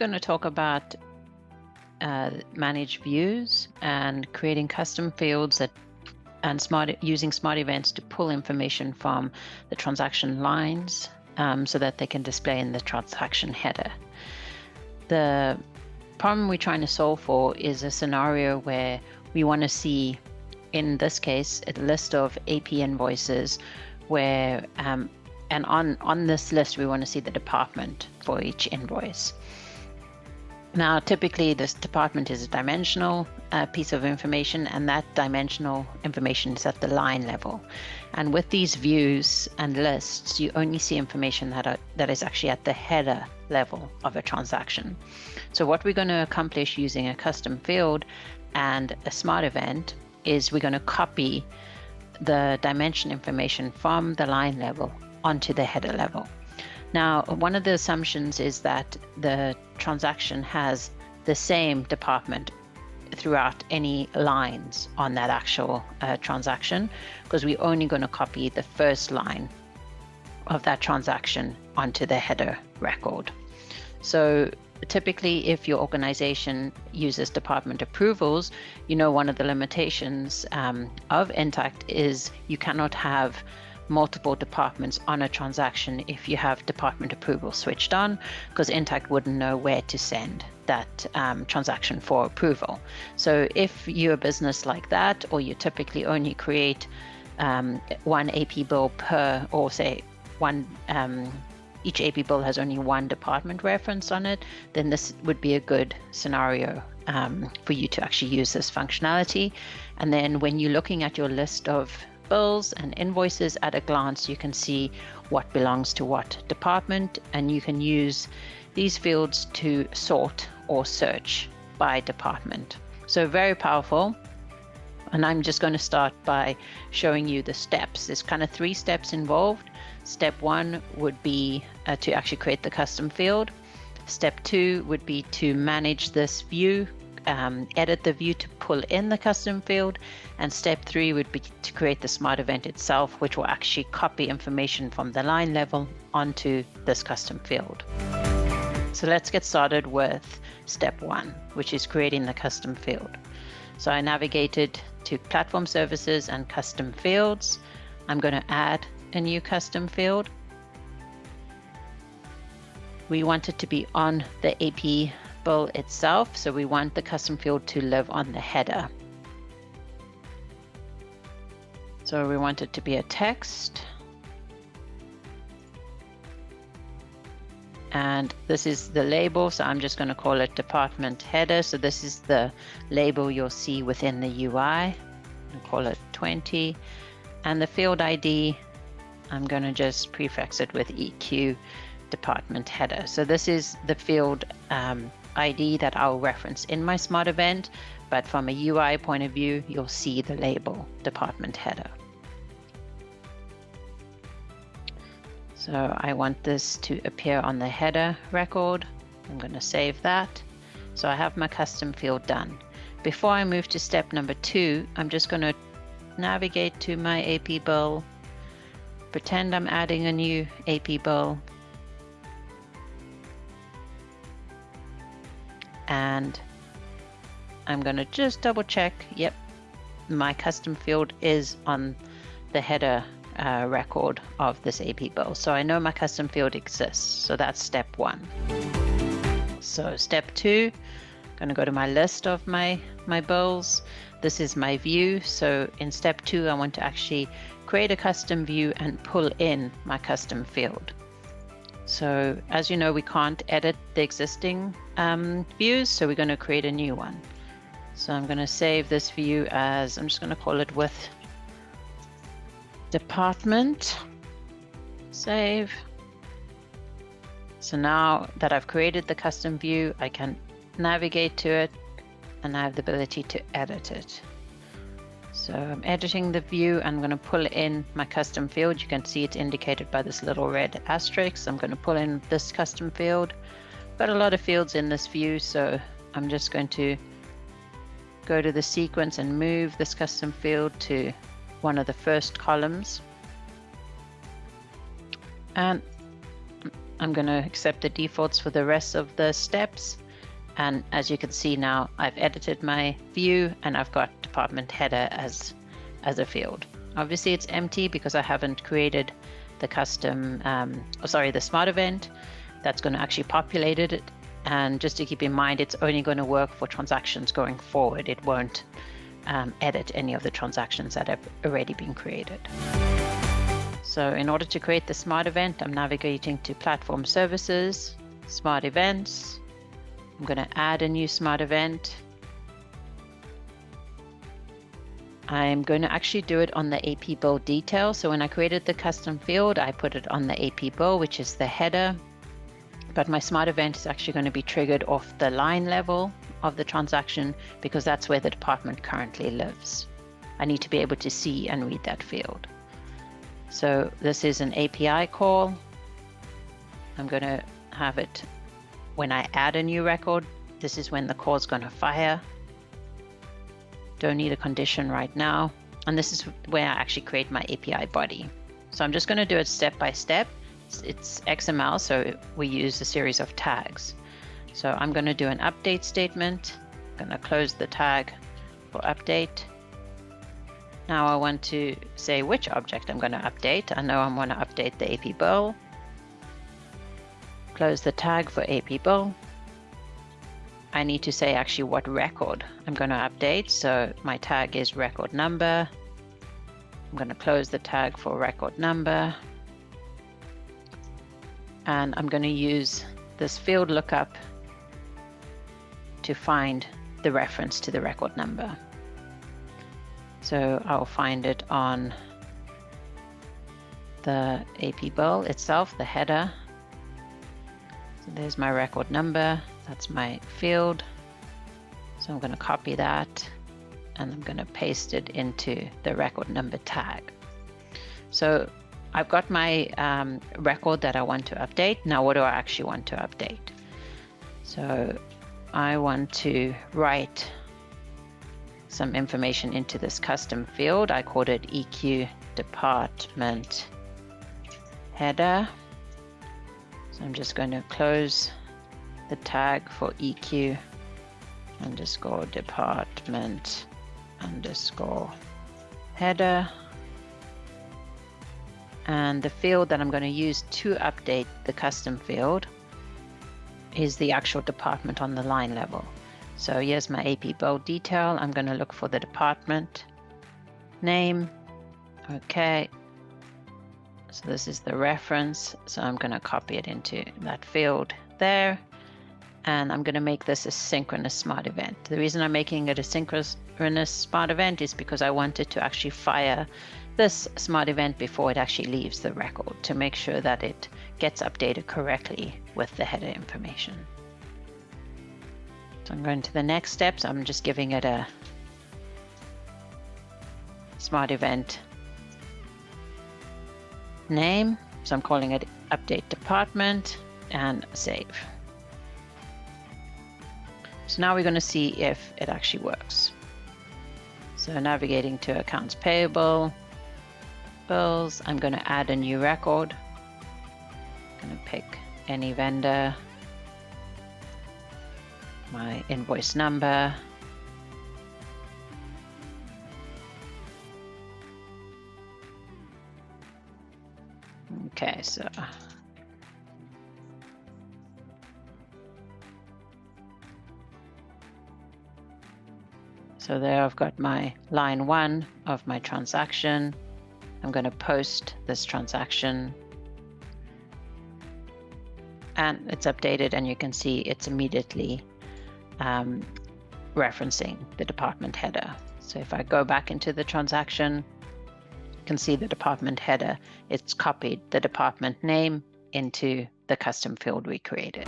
going to talk about manage views and creating custom fields using smart events to pull information from the transaction lines so that they can display in the transaction header. The problem we're trying to solve for is a scenario where we want to see, in this case, a list of AP invoices where and on this list we want to see the department for each invoice. Now, typically this department is a dimensional piece of information, and that dimensional information is at the line level. And with these views and lists, you only see information that is actually at the header level of a transaction. So what we're going to accomplish using a custom field and a smart event is we're going to copy the dimension information from the line level onto the header level. Now, one of the assumptions is that the transaction has the same department throughout any lines on that actual transaction, because we're only going to copy the first line of that transaction onto the header record. So typically, if your organization uses department approvals, you know one of the limitations of Intacct is you cannot have multiple departments on a transaction if you have department approval switched on, because Intacct wouldn't know where to send that transaction for approval. So if you're a business like that, or you typically only create one AP bill per, or say one each AP bill has only one department reference on it, then this would be a good scenario for you to actually use this functionality. And then when you're looking at your list of bills and invoices at a glance, you can see what belongs to what department, and you can use these fields to sort or search by department. So very powerful. And I'm just going to start by showing you the steps. There's kind of 3 steps involved. Step 1 would be to actually create the custom field. Step 2 would be to manage this view, edit the view to pull in the custom field. And step 3 would be to create the smart event itself, which will actually copy information from the line level onto this custom field. So let's get started with step 1, which is creating the custom field. So I navigated to Platform Services and Custom Fields. I'm going to add a new custom field. We want it to be on the AP bill itself, so we want the custom field to live on the header. So we want it to be a text. And this is the label, so I'm just going to call it department header. So this is the label you'll see within the UI. I'll call it 20. And the field ID, I'm going to just prefix it with EQ department header. So this is the field ID that I'll reference in my smart event, but from a UI point of view, you'll see the label department header. So I want this to appear on the header record. I'm going to save that. So I have my custom field done. Before I move to step number 2, I'm just going to navigate to my AP bill, pretend I'm adding a new AP bill, and I'm going to just double check, yep, my custom field is on the header record of this AP bill. So I know my custom field exists. So that's step 1. So step 2, I'm going to go to my list of my bills. This is my view. So in step 2, I want to actually create a custom view and pull in my custom field. So as you know, we can't edit the existing views, so we're going to create a new one. So I'm going to save this view as, I'm just going to call it with department, save. So now that I've created the custom view, I can navigate to it and I have the ability to edit it. So I'm editing the view. I'm going to pull in my custom field. You can see it's indicated by this little red asterisk. I'm going to pull in this custom field. Got a lot of fields in this view, so I'm just going to go to the sequence and move this custom field to one of the first columns. And I'm going to accept the defaults for the rest of the steps. And as you can see now, I've edited my view and I've got department header as a field. Obviously it's empty because I haven't created the custom, the smart event that's going to actually populate it. And just to keep in mind, it's only going to work for transactions going forward. It won't edit any of the transactions that have already been created. So in order to create the smart event, I'm navigating to Platform Services, Smart Events. I'm going to add a new smart event. I'm going to actually do it on the AP bill detail. So when I created the custom field, I put it on the AP bill, which is the header. But my smart event is actually going to be triggered off the line level of the transaction because that's where the department currently lives. I need to be able to see and read that field. So this is an API call. I'm going to have it when I add a new record. This is when the call is going to fire. Don't need a condition right now. And this is where I actually create my API body. So I'm just going to do it step by step. It's XML, so we use a series of tags. So I'm going to do an update statement. I'm going to close the tag for update. Now I want to say which object I'm going to update. I know I'm going to update the AP bill. Close the tag for AP bill. I need to say actually what record I'm going to update. So my tag is record number. I'm going to close the tag for record number. And I'm going to use this field lookup to find the reference to the record number. So I'll find it on the AP bill itself, the header. So there's my record number. That's my field. So I'm going to copy that and I'm going to paste it into the record number tag. So I've got my record that I want to update. Now, what do I actually want to update? So I want to write some information into this custom field. I called it EQ department header. So I'm just going to close the tag for EQ underscore department underscore header. And the field that I'm going to use to update the custom field is the actual department on the line level. So here's my AP bill detail. I'm going to look for the department name. Okay. So this is the reference. So I'm going to copy it into that field there. And I'm going to make this a synchronous smart event. The reason I'm making it a synchronous smart event is because I wanted to actually fire this smart event before it actually leaves the record to make sure that it gets updated correctly with the header information. So I'm going to the next steps. I'm just giving it a smart event name. So I'm calling it update department and save. So now we're going to see if it actually works. So navigating to accounts payable, bills, I'm going to add a new record. I'm going to pick any vendor, my invoice number. Okay, so there I've got my line 1 of my transaction. I'm going to post this transaction and it's updated, and you can see it's immediately referencing the department header. So if I go back into the transaction, you can see the department header. It's copied the department name into the custom field we created.